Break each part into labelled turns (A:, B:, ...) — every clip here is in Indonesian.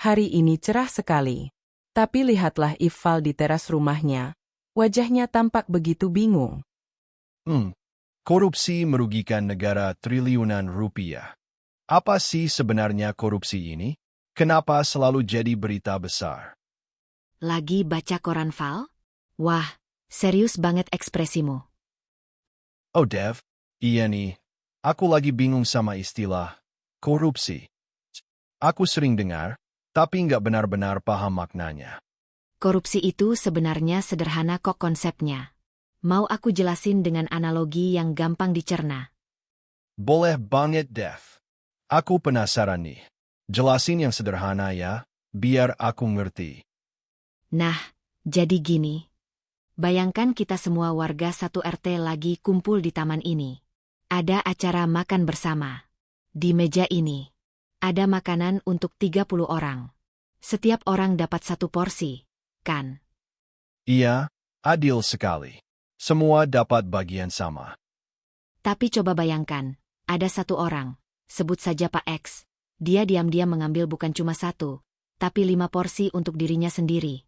A: Hari ini cerah sekali. Tapi lihatlah Ival di teras rumahnya. Wajahnya tampak begitu bingung.
B: Korupsi merugikan negara triliunan rupiah. Apa sih sebenarnya korupsi ini? Kenapa selalu jadi berita besar?
C: Lagi baca koran, Val? Wah, serius banget ekspresimu.
B: Oh Dev, iya nih. Aku lagi bingung sama istilah korupsi. Aku sering dengar, tapi nggak benar-benar paham maknanya.
C: Korupsi itu sebenarnya sederhana kok konsepnya. Mau aku jelasin dengan analogi yang gampang dicerna?
B: Boleh banget, Dev. Aku penasaran nih. Jelasin yang sederhana ya, biar aku ngerti.
C: Nah, jadi gini. Bayangkan kita semua warga satu RT lagi kumpul di taman ini. Ada acara makan bersama. Di meja ini, ada makanan untuk 30 orang. Setiap orang dapat satu porsi, kan?
B: Iya, adil sekali. Semua dapat bagian sama.
C: Tapi coba bayangkan, ada satu orang, sebut saja Pak X. Dia diam-diam mengambil bukan cuma satu, tapi 5 porsi untuk dirinya sendiri.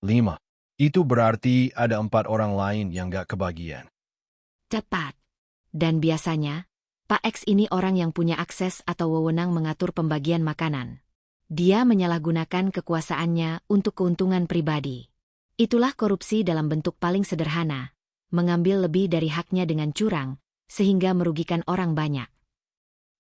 B: 5. Itu berarti ada 4 orang lain yang gak kebagian.
C: Tepat. Dan biasanya, Pak X ini orang yang punya akses atau wewenang mengatur pembagian makanan. Dia menyalahgunakan kekuasaannya untuk keuntungan pribadi. Itulah korupsi dalam bentuk paling sederhana, mengambil lebih dari haknya dengan curang, sehingga merugikan orang banyak.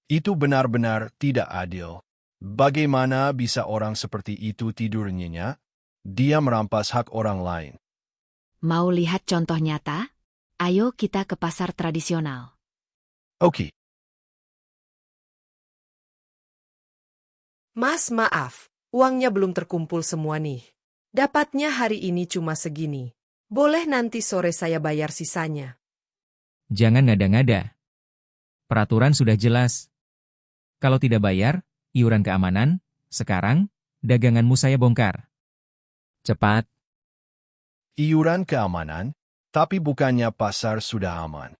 B: Itu benar-benar tidak adil. Bagaimana bisa orang seperti itu tidur nyenyak? Dia merampas hak orang lain.
C: Mau lihat contoh nyata? Ayo kita ke pasar tradisional.
B: Oke.
D: Mas, maaf, uangnya belum terkumpul semua nih. Dapatnya hari ini cuma segini. Boleh nanti sore saya bayar sisanya.
E: Jangan ngada-ngada. Peraturan sudah jelas. Kalau tidak bayar, iuran keamanan, sekarang, daganganmu saya bongkar. Cepat.
B: Iuran keamanan, tapi bukannya pasar sudah aman.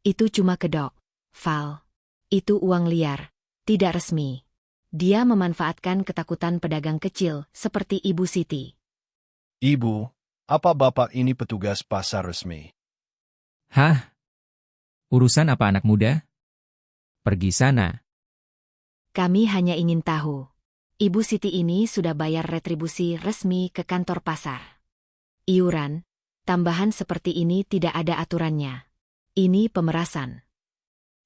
C: Itu cuma kedok, Val. Itu uang liar, tidak resmi. Dia memanfaatkan ketakutan pedagang kecil seperti Ibu Siti.
B: Ibu, apa bapak ini petugas pasar resmi?
E: Hah? Urusan apa anak muda? Pergi sana.
C: Kami hanya ingin tahu. Ibu Siti ini sudah bayar retribusi resmi ke kantor pasar. Iuran, tambahan seperti ini tidak ada aturannya. Ini pemerasan.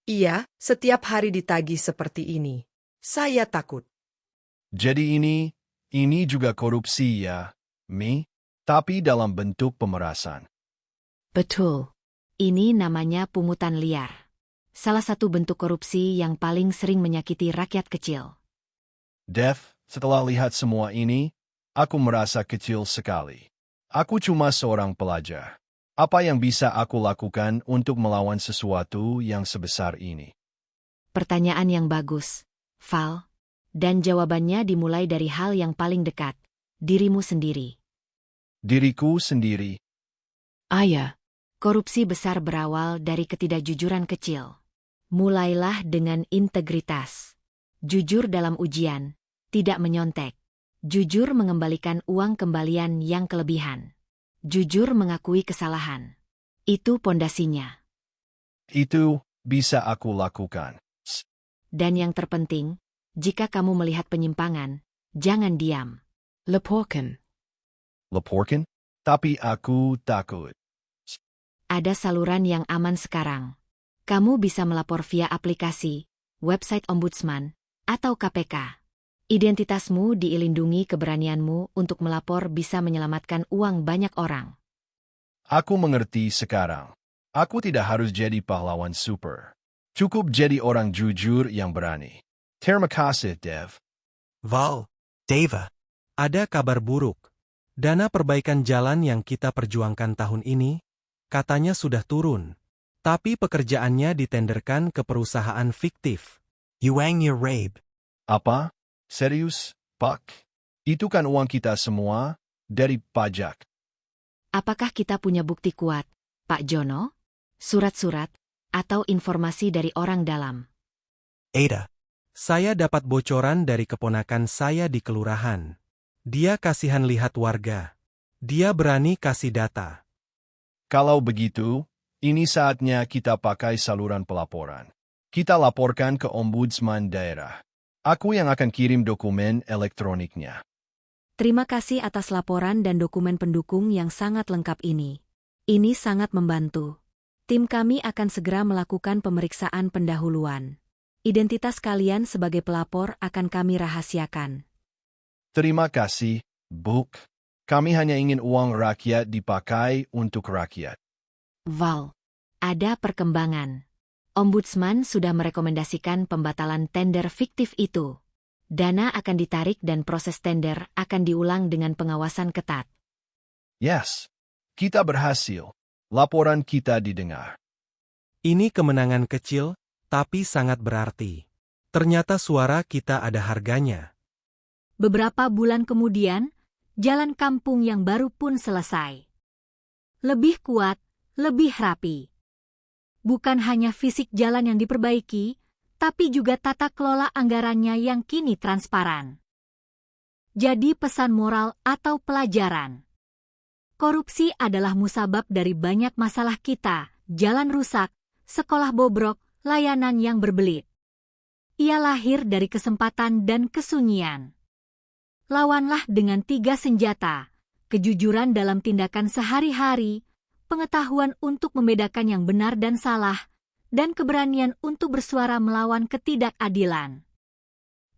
D: Iya, setiap hari ditagih seperti ini. Saya takut.
B: Jadi ini juga korupsi ya, Mi? Tapi dalam bentuk pemerasan.
C: Betul. Ini namanya pungutan liar. Salah satu bentuk korupsi yang paling sering menyakiti rakyat kecil.
B: Dev, setelah lihat semua ini, aku merasa kecil sekali. Aku cuma seorang pelajar. Apa yang bisa aku lakukan untuk melawan sesuatu yang sebesar ini?
C: Pertanyaan yang bagus, Val. Dan jawabannya dimulai dari hal yang paling dekat, dirimu sendiri.
B: Diriku sendiri.
C: Ayah. Korupsi besar berawal dari ketidakjujuran kecil. Mulailah dengan integritas. Jujur dalam ujian, tidak menyontek. Jujur mengembalikan uang kembalian yang kelebihan. Jujur mengakui kesalahan. Itu pondasinya.
B: Itu bisa aku lakukan.
C: Dan yang terpenting, jika kamu melihat penyimpangan, jangan diam. Laporkan.
B: Laporkan? Tapi aku takut.
C: Ada saluran yang aman sekarang. Kamu bisa melapor via aplikasi, website Ombudsman, atau KPK. Identitasmu dilindungi, keberanianmu untuk melapor bisa menyelamatkan uang banyak orang.
B: Aku mengerti sekarang. Aku tidak harus jadi pahlawan super. Cukup jadi orang jujur yang berani. Terima kasih, Dev.
F: Val, Deva, ada kabar buruk. Dana perbaikan jalan yang kita perjuangkan tahun ini, katanya sudah turun. Tapi pekerjaannya ditenderkan ke perusahaan fiktif. Yuang Rabe.
B: Apa? Serius, Pak? Itu kan uang kita semua, dari pajak.
C: Apakah kita punya bukti kuat, Pak Jono? Surat-surat, atau informasi dari orang dalam?
F: Ada. Saya dapat bocoran dari keponakan saya di kelurahan. Dia kasihan lihat warga. Dia berani kasih data.
B: Kalau begitu, ini saatnya kita pakai saluran pelaporan. Kita laporkan ke Ombudsman daerah. Aku yang akan kirim dokumen elektroniknya.
C: Terima kasih atas laporan dan dokumen pendukung yang sangat lengkap ini. Ini sangat membantu. Tim kami akan segera melakukan pemeriksaan pendahuluan. Identitas kalian sebagai pelapor akan kami rahasiakan.
B: Terima kasih, Buk. Kami hanya ingin uang rakyat dipakai untuk rakyat.
C: Val, ada perkembangan. Ombudsman sudah merekomendasikan pembatalan tender fiktif itu. Dana akan ditarik dan proses tender akan diulang dengan pengawasan ketat.
B: Yes, kita berhasil. Laporan kita didengar.
F: Ini kemenangan kecil, tapi sangat berarti. Ternyata suara kita ada harganya.
C: Beberapa bulan kemudian, jalan kampung yang baru pun selesai. Lebih kuat, lebih rapi. Bukan hanya fisik jalan yang diperbaiki, tapi juga tata kelola anggarannya yang kini transparan. Jadi pesan moral atau pelajaran. Korupsi adalah musabab dari banyak masalah kita, jalan rusak, sekolah bobrok, layanan yang berbelit. Ia lahir dari kesempatan dan kesunyian. Lawanlah dengan 3 senjata, kejujuran dalam tindakan sehari-hari, pengetahuan untuk membedakan yang benar dan salah, dan keberanian untuk bersuara melawan ketidakadilan.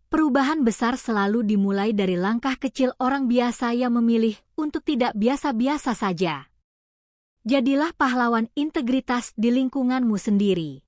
C: Perubahan besar selalu dimulai dari langkah kecil orang biasa yang memilih untuk tidak biasa-biasa saja. Jadilah pahlawan integritas di lingkunganmu sendiri.